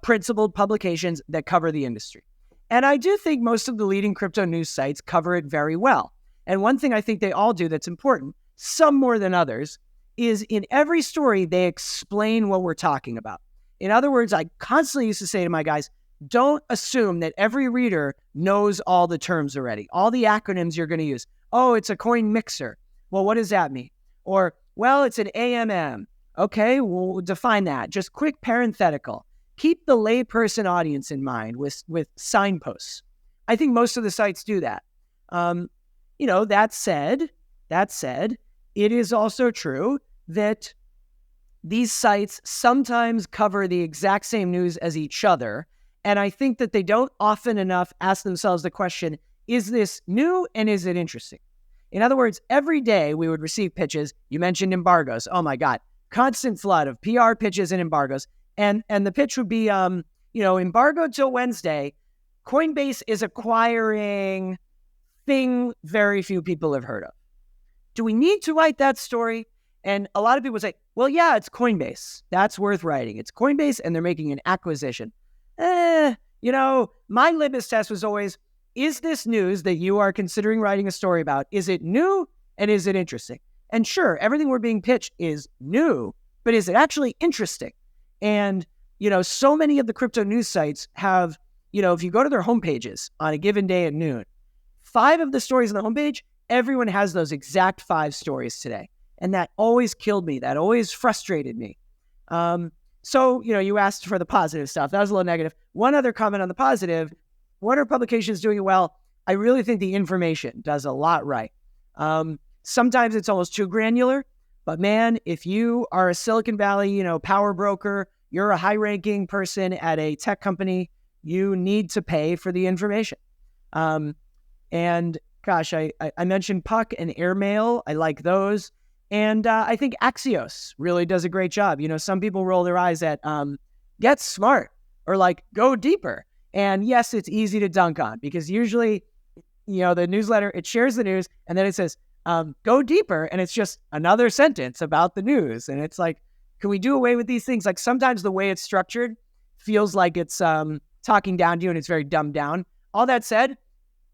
principled publications that cover the industry. And I do think most of the leading crypto news sites cover it very well. And one thing I think they all do that's important, some more than others, is in every story, they explain what we're talking about. In other words, I constantly used to say to my guys, don't assume that every reader knows all the terms already, all the acronyms you're going to use. Oh, it's a coin mixer. Well, what does that mean? Or, well, it's an AMM. Okay, we'll define that. Just quick parenthetical. Keep the layperson audience in mind with signposts. I think most of the sites do that. That said, it is also true that these sites sometimes cover the exact same news as each other. And I think that they don't often enough ask themselves the question, is this new and is it interesting? In other words, every day we would receive pitches. You mentioned embargoes. Oh my God, constant flood of PR pitches and embargoes. And the pitch would be, embargo till Wednesday. Coinbase is acquiring thing very few people have heard of. Do we need to write that story? And a lot of people say, well, yeah, it's Coinbase. That's worth writing. It's Coinbase and they're making an acquisition. My litmus test was always, is this news that you are considering writing a story about, is it new and is it interesting? And sure, everything we're being pitched is new, but is it actually interesting? And, so many of the crypto news sites have, if you go to their homepages on a given day at noon, 5 of the stories on the homepage, everyone has those exact 5 stories today. And that always killed me. That always frustrated me. So, you asked for the positive stuff. That was a little negative. One other comment on the positive, what are publications doing well? I really think the information does a lot right. Sometimes it's almost too granular, but man, if you are a Silicon Valley, power broker, you're a high-ranking person at a tech company, you need to pay for the information. And gosh, I mentioned Puck and Airmail. I like those. And I think Axios really does a great job. Some people roll their eyes at Get Smart or Go Deeper. And yes, it's easy to dunk on because usually, the newsletter, it shares the news and then it says, go deeper. And it's just another sentence about the news. And it's like, can we do away with these things? Sometimes the way it's structured feels like it's talking down to you and it's very dumbed down. All that said,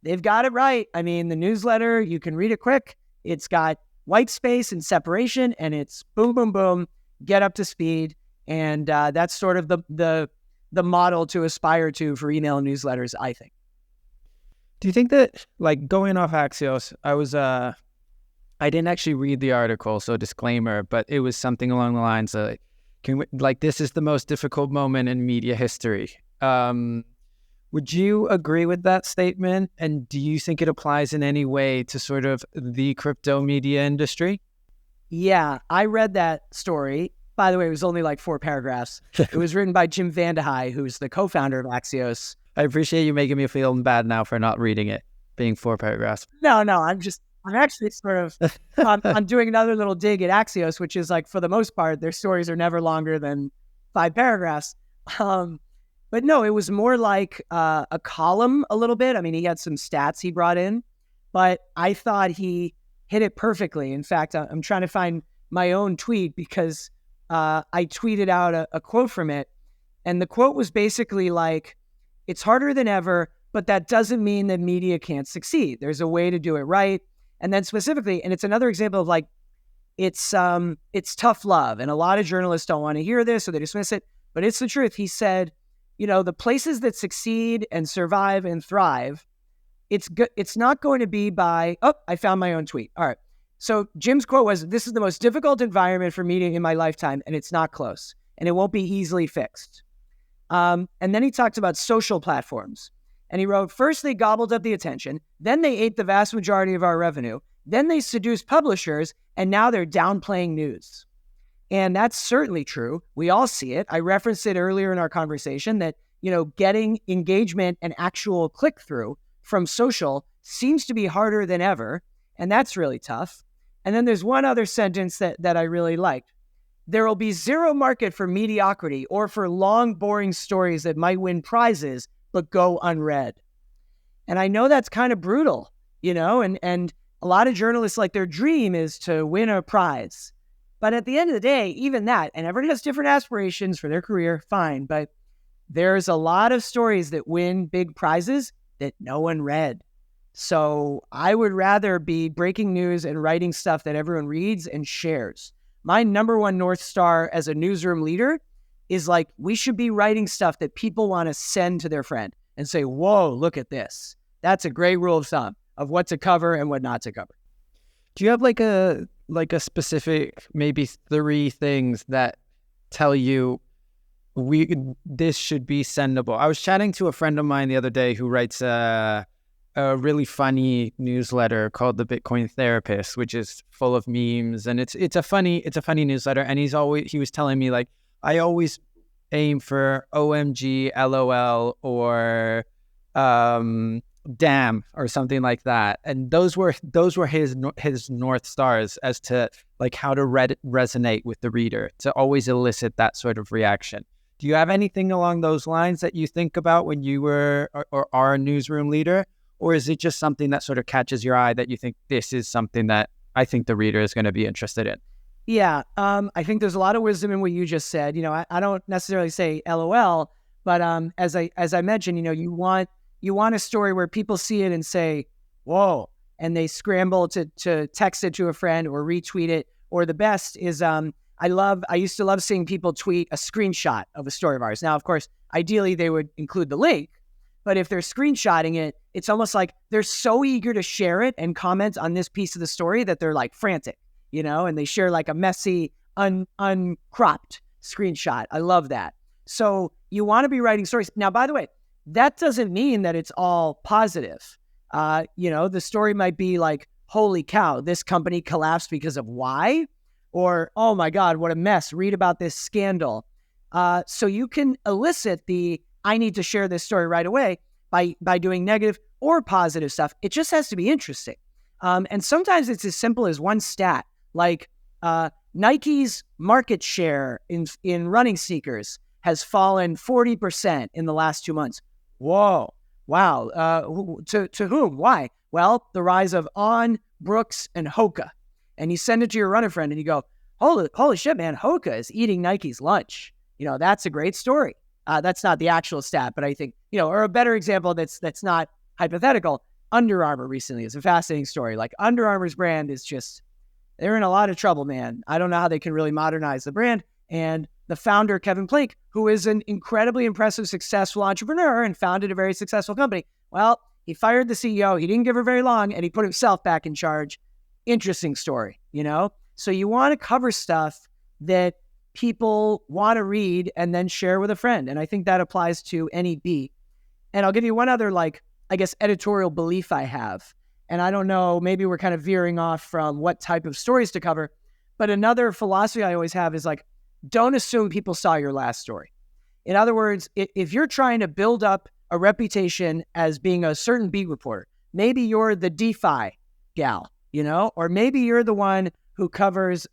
they've got it right. I mean, the newsletter, you can read it quick. It's got white space and separation, and it's boom, boom, boom, get up to speed. And that's sort of the model to aspire to for email newsletters, I think. Do you think that, going off Axios, I didn't actually read the article, so disclaimer, but it was something along the lines of, this is the most difficult moment in media history. Would you agree with that statement? And do you think it applies in any way to sort of the crypto media industry? Yeah, I read that story. By the way, it was only 4 paragraphs. It was written by Jim Vandehei, who's the co-founder of Axios. I appreciate you making me feel bad now for not reading it, being 4 paragraphs. No, I'm actually sort of, I'm doing another little dig at Axios, which is for the most part, their stories are never longer than 5 paragraphs. But no, it was more like a column a little bit. I mean, he had some stats he brought in, but I thought he hit it perfectly. In fact, I'm trying to find my own tweet because I tweeted out a quote from it. And the quote was basically it's harder than ever, but that doesn't mean that media can't succeed. There's a way to do it right. And then specifically, and it's another example of it's tough love. And a lot of journalists don't want to hear this or they dismiss it, but it's the truth. He said, the places that succeed and survive and thrive, it's not going to be by, I found my own tweet. All right. So Jim's quote was, this is the most difficult environment for media in my lifetime, and it's not close, and it won't be easily fixed. And then he talked about social platforms. And he wrote, first they gobbled up the attention, then they ate the vast majority of our revenue, then they seduced publishers, and now they're downplaying news. And that's certainly true. We all see it. I referenced it earlier in our conversation that, getting engagement and actual click-through from social seems to be harder than ever, and that's really tough. And then there's one other sentence that I really liked. There will be zero market for mediocrity or for long, boring stories that might win prizes but go unread. And I know that's kind of brutal, and a lot of journalists, like, their dream is to win a prize. But at the end of the day, even that, and everybody has different aspirations for their career, fine. But there's a lot of stories that win big prizes that no one read. So I would rather be breaking news and writing stuff that everyone reads and shares. My number one North Star as a newsroom leader is, like, we should be writing stuff that people want to send to their friend and say, whoa, look at this. That's a great rule of thumb of what to cover and what not to cover. Do you have like a specific, maybe 3 things that tell you this should be sendable? I was chatting to a friend of mine the other day who writes a really funny newsletter called The Bitcoin Therapist, which is full of memes, and it's a funny newsletter. And he was telling me, like, I always aim for OMG, LOL, or damn, or something like that. And those were his North Stars as to, like, how to resonate with the reader, to always elicit that sort of reaction. Do you have anything along those lines that you think about when you were or are a newsroom leader? Or is it just something that sort of catches your eye that you think, this is something that I think the reader is going to be interested in? Yeah, I think there's a lot of wisdom in what you just said. I don't necessarily say LOL, but as I mentioned, you want a story where people see it and say, whoa, and they scramble to text it to a friend or retweet it. Or the best is, I used to love seeing people tweet a screenshot of a story of ours. Now, of course, ideally they would include the link, but if they're screenshotting it, it's almost like they're so eager to share it and comment on this piece of the story that they're, like, frantic, and they share, like, a messy, uncropped screenshot. I love that. So you want to be writing stories. Now, by the way, that doesn't mean that it's all positive. The story might be like, holy cow, this company collapsed because of Y, or, oh my God, what a mess. Read about this scandal. So you can elicit I need to share this story right away by doing negative or positive stuff. It just has to be interesting. And sometimes it's as simple as one stat, like Nike's market share in running sneakers has fallen 40% in the last 2 months. Whoa, wow. To whom? Why? Well, the rise of On, Brooks, and Hoka. And you send it to your runner friend and you go, holy shit, man, Hoka is eating Nike's lunch. That's a great story. That's not the actual stat, but I think, or a better example that's not hypothetical, Under Armour recently is a fascinating story. Like, Under Armour's brand is just, they're in a lot of trouble, man. I don't know how they can really modernize the brand. And the founder, Kevin Plank, who is an incredibly impressive, successful entrepreneur and founded a very successful company. Well, he fired the CEO. He didn't give her very long, and he put himself back in charge. Interesting story, So you want to cover stuff that people want to read and then share with a friend. And I think that applies to any beat. And I'll give you one other, editorial belief I have. And I don't know, maybe we're kind of veering off from what type of stories to cover. But another philosophy I always have is, like, don't assume people saw your last story. In other words, if you're trying to build up a reputation as being a certain beat reporter, maybe you're the DeFi gal, or maybe you're the one who covers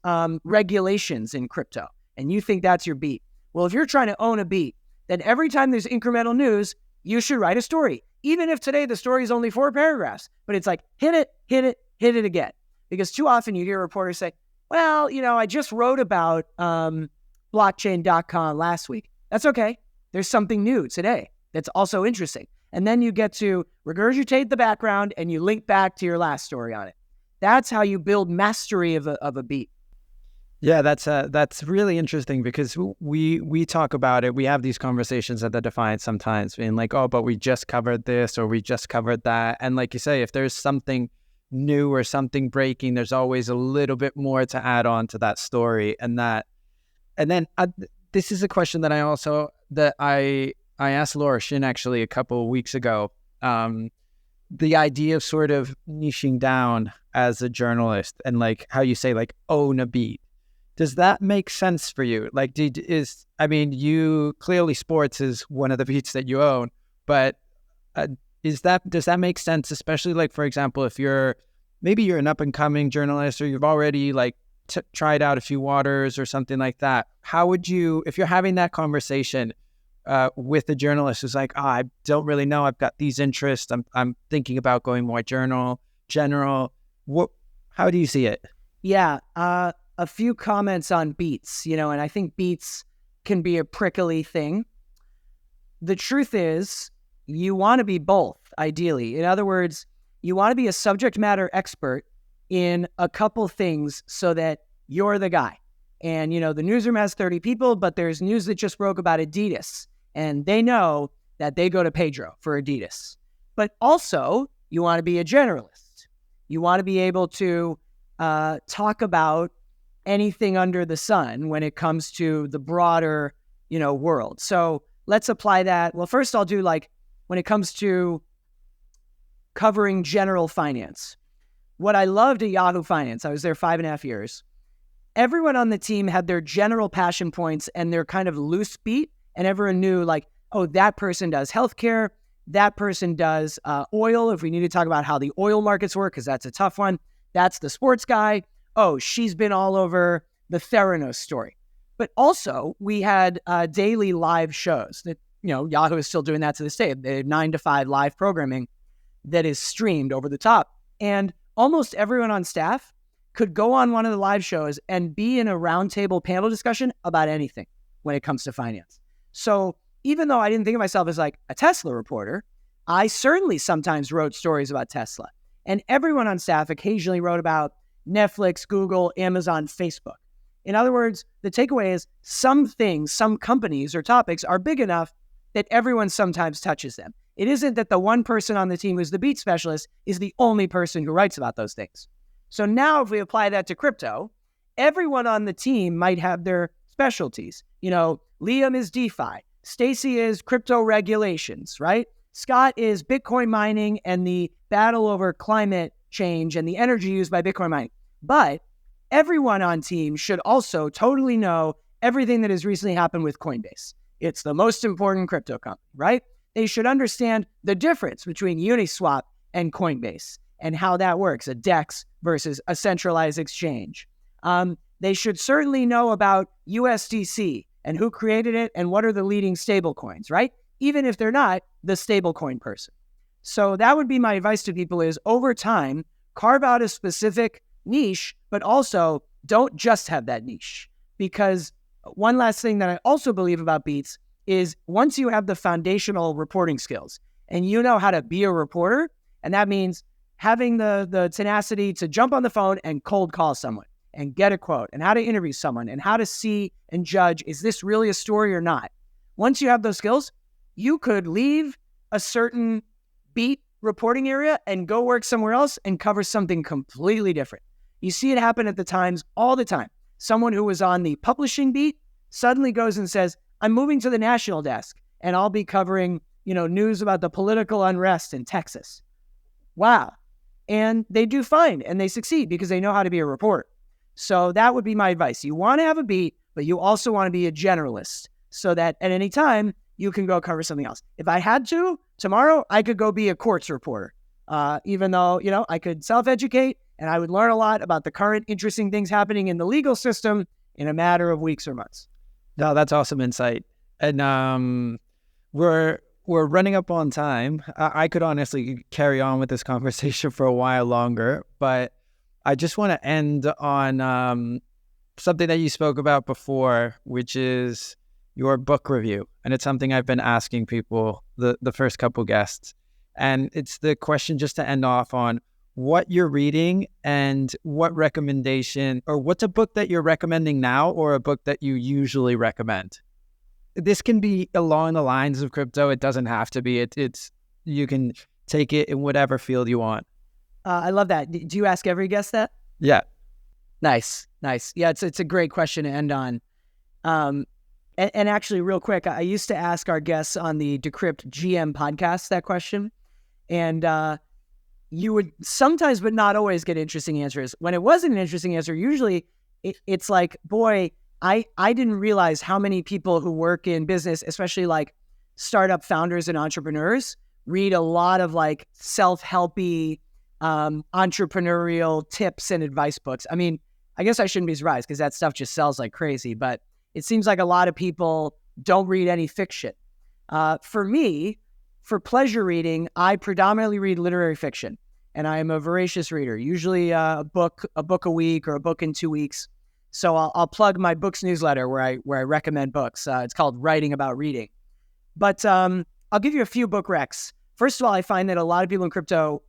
regulations in crypto, and you think that's your beat. Well, if you're trying to own a beat, then every time there's incremental news, you should write a story. Even if today the story is only 4 paragraphs, but it's like, hit it again. Because too often you hear reporters say, well, I just wrote about blockchain.com last week. That's okay. There's something new today that's also interesting. And then you get to regurgitate the background and you link back to your last story on it. That's how you build mastery of a beat. Yeah, that's really interesting, because we talk about it. We have these conversations at the Defiant sometimes, being like, oh, but we just covered this or we just covered that. And like you say, if there's something new or something breaking, there's always a little bit more to add on to that story. And then this is a question that I asked Laura Shin actually a couple of weeks ago. The idea of sort of niching down as a journalist and, like, how you say, like, own a beat. Does that make sense for you? Like, you clearly, sports is one of the beats that you own, but does that make sense? Especially like, for example, if maybe you're an up and coming journalist, or you've already like tried out a few waters or something like that. How would you, if you're having that conversation with a journalist who's like, I don't really know, I've got these interests, I'm thinking about going more general, how do you see it? Yeah, a few comments on beats, and I think beats can be a prickly thing. The truth is, you want to be both, ideally. In other words, you want to be a subject matter expert in a couple things so that you're the guy. And, the newsroom has 30 people, but there's news that just broke about Adidas, and they know that they go to Pedro for Adidas. But also, you want to be a generalist. You want to be able to talk about anything under the sun when it comes to the broader, world. So let's apply that. Well, first I'll do when it comes to covering general finance. What I loved at Yahoo Finance, I was there 5.5 years. Everyone on the team had their general passion points and their kind of loose beat, and everyone knew that person does healthcare, that person does oil, if we need to talk about how the oil markets work, because that's a tough one. That's the sports guy. Oh, she's been all over the Theranos story. But also, we had daily live shows that, Yahoo is still doing that to this day. They have 9 to 5 live programming that is streamed over the top. And almost everyone on staff could go on one of the live shows and be in a roundtable panel discussion about anything when it comes to finance. So even though I didn't think of myself as like a Tesla reporter, I certainly sometimes wrote stories about Tesla. And everyone on staff occasionally wrote about Netflix, Google, Amazon, Facebook. In other words, the takeaway is some things, some companies or topics are big enough that everyone sometimes touches them. It isn't that the one person on the team who's the beat specialist is the only person who writes about those things. So now if we apply that to crypto, everyone on the team might have their specialties. Liam is DeFi. Stacy is crypto regulations, right? Scott is Bitcoin mining and the battle over climate change and the energy used by Bitcoin mining. But everyone on team should also totally know everything that has recently happened with Coinbase. It's the most important crypto company, right? They should understand the difference between Uniswap and Coinbase and how that works, a DEX versus a centralized exchange. They should certainly know about USDC and who created it and what are the leading stablecoins, right? Even if they're not the stablecoin person. So that would be my advice to people is over time, carve out a specific niche, but also don't just have that niche. Because one last thing that I also believe about beats is once you have the foundational reporting skills and you know how to be a reporter, and that means having the tenacity to jump on the phone and cold call someone and get a quote and how to interview someone and how to see and judge, is this really a story or not? Once you have those skills, you could leave a certain beat reporting area and go work somewhere else and cover something completely different. You see it happen at the Times all the time. Someone who was on the publishing beat suddenly goes and says, I'm moving to the national desk and I'll be covering, news about the political unrest in Texas. Wow. And they do fine and they succeed because they know how to be a reporter. So that would be my advice. You want to have a beat, but you also want to be a generalist so that at any time you can go cover something else. If I had to, tomorrow I could go be a courts reporter, even though, I could self-educate and I would learn a lot about the current interesting things happening in the legal system in a matter of weeks or months. No, that's awesome insight. And we're running up on time. I could honestly carry on with this conversation for a while longer, but I just want to end on something that you spoke about before, which is your book review. And it's something I've been asking people, the first couple guests. And it's the question just to end off on what you're reading and what recommendation, or what's a book that you're recommending now or a book that you usually recommend. This can be along the lines of crypto. It doesn't have to be. It's you can take it in whatever field you want. I love that. Do you ask every guest that? Yeah. Nice. Yeah, it's a great question to end on. And actually, real quick, I used to ask our guests on the Decrypt GM podcast that question. And you would sometimes, but not always, get interesting answers. When it wasn't an interesting answer, usually it's like, boy, I didn't realize how many people who work in business, especially like startup founders and entrepreneurs, read a lot of like self-helpy, entrepreneurial tips and advice books. I mean, I guess I shouldn't be surprised because that stuff just sells like crazy, but it seems like a lot of people don't read any fiction. For me, for pleasure reading, I predominantly read literary fiction, and I am a voracious reader, usually a book a week or a book in 2 weeks. So I'll plug my books newsletter where I recommend books. It's called Writing About Reading. But I'll give you a few book recs. First of all, I find that a lot of people in crypto,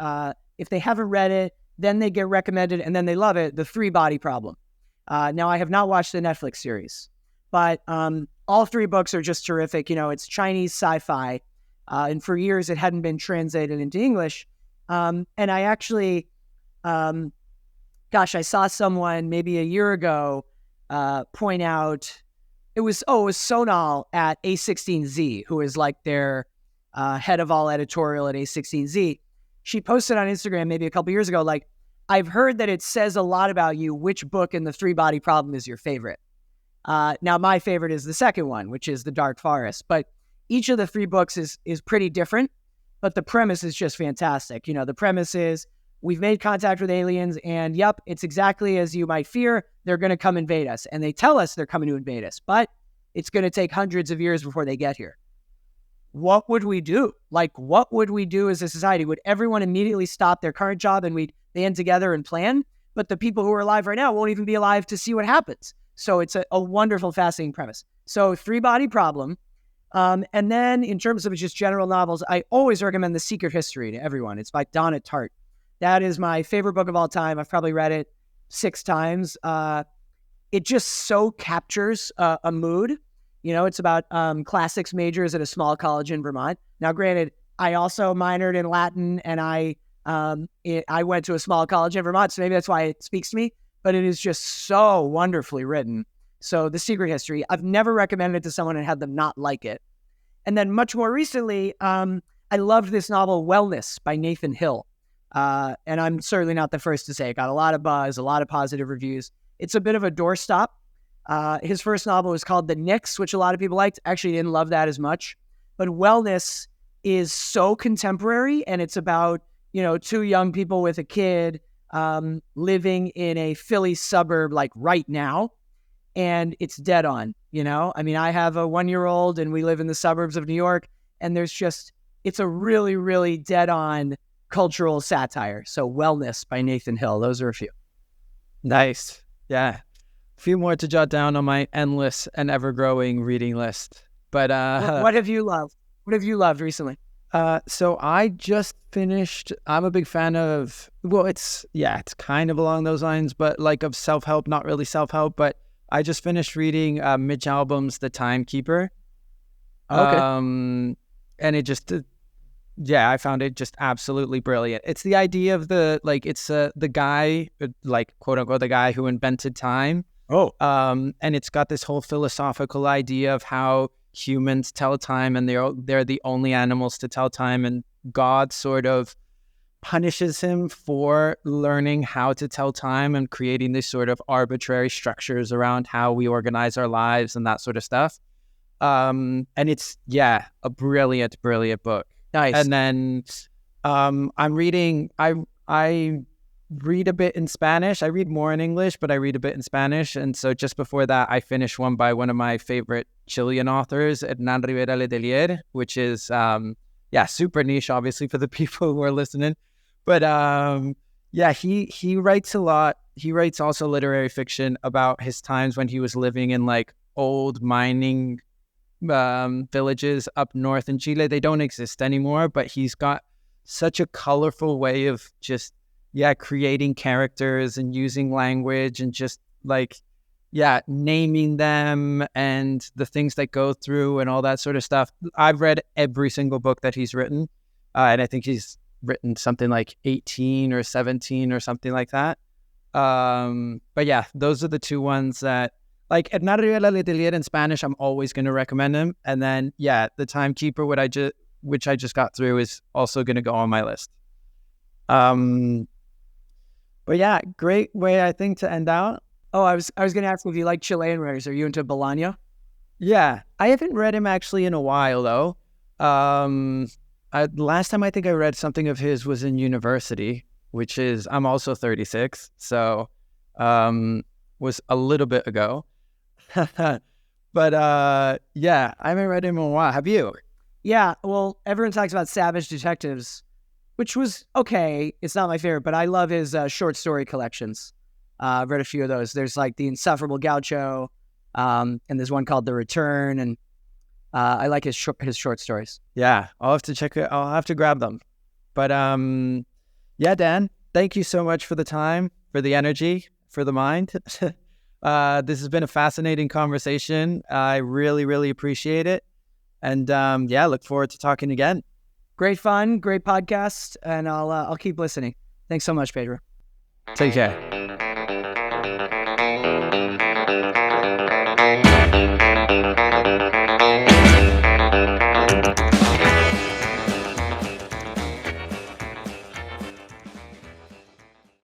if they haven't read it, then they get recommended and then they love it, The Three Body Problem. Now, I have not watched the Netflix series, but all 3 books are just terrific. You know, it's Chinese sci-fi, and for years it hadn't been translated into English. And I actually, I saw someone maybe a year ago point out, it was Sonal at A16Z, who is like their head of all editorial at A16Z. She posted on Instagram maybe a couple years ago, like, I've heard that it says a lot about you which book in the 3 Body Problem is your favorite. Now, my favorite is the second one, which is The Dark Forest. But each of the 3 books is pretty different, but the premise is just fantastic. You know, the premise is we've made contact with aliens, and yep, it's exactly as you might fear. They're going to come invade us, and they tell us they're coming to invade us, but it's going to take hundreds of years before they get here. What would we do? Like, what would we do as a society? Would everyone immediately stop their current job and we'd band together and plan? But the people who are alive right now won't even be alive to see what happens. So it's a wonderful, fascinating premise. So 3 Body Problem. And then in terms of just general novels, I always recommend The Secret History to everyone. It's by Donna Tartt. That is my favorite book of all time. I've probably read it 6 times. It just so captures a mood. You know, it's about classics majors at a small college in Vermont. Now, granted, I also minored in Latin, and I went to a small college in Vermont, so maybe that's why it speaks to me. But it is just so wonderfully written. So The Secret History, I've never recommended it to someone and had them not like it. And then much more recently, I loved this novel, Wellness, by Nathan Hill. And I'm certainly not the first to say it got a lot of buzz, a lot of positive reviews. It's a bit of a doorstop. His first novel was called The Nix, which a lot of people liked. Actually, didn't love that as much. But Wellness is so contemporary, and it's about, 2 young people with a kid living in a Philly suburb like right now. And it's dead on, I mean, I have a 1-year-old and we live in the suburbs of New York, and it's a really, really dead on cultural satire. So Wellness by Nathan Hill. Those are a few. Nice. Yeah. A few more to jot down on my endless and ever-growing reading list. But what have you loved? What have you loved recently? So I just finished. I'm a big fan of. Well, it's kind of along those lines, but like of self-help, not really self-help. But I just finished reading Mitch Albom's The Timekeeper. Okay. And it just. I found it just absolutely brilliant. It's the idea of the guy, like, quote unquote, the guy who invented time. Oh. And it's got this whole philosophical idea of how humans tell time, and they're the only animals to tell time, and God sort of punishes him for learning how to tell time and creating these sort of arbitrary structures around how we organize our lives and that sort of stuff. And it's, a brilliant, brilliant book. Nice. And then I'm reading, I read a bit in Spanish. I read more in English, but I read a bit in Spanish. And so just before that, I finished one by one of my favorite Chilean authors, Hernán Rivera Letelier, which is, super niche, obviously, for the people who are listening. But he writes a lot. He writes also literary fiction about his times when he was living in like old mining villages up north in Chile. They don't exist anymore, but he's got such a colorful way of just creating characters and using language and just naming them and the things that go through and all that sort of stuff. I've read every single book that he's written, and I think he's written something like 18 or 17 or something like that. But those are the 2 ones that, like, Hernán Rivera Letelier in Spanish, I'm always going to recommend him. And then, The Timekeeper, which I just got through, is also going to go on my list. But great way, I think, to end out. Oh, I was going to ask if you like Chilean writers. Are you into Bolaño? Yeah, I haven't read him actually in a while, though. Last time I think I read something of his was in university, which is, I'm also 36, so was a little bit ago. But yeah, I haven't read him in a while. Have you? Yeah, well, everyone talks about Savage Detectives, which was okay. It's not my favorite, but I love his short story collections. I've read a few of those. There's like The Insufferable Gaucho, and there's one called The Return, and I like his short stories. Yeah, I'll have to check it. I'll have to grab them. But yeah, Dan, thank you so much for the time, for the energy, for the mind. This has been a fascinating conversation. I really, really appreciate it. And yeah, look forward to talking again. Great fun, great podcast, and I'll keep listening. Thanks so much, Pedro. Take care.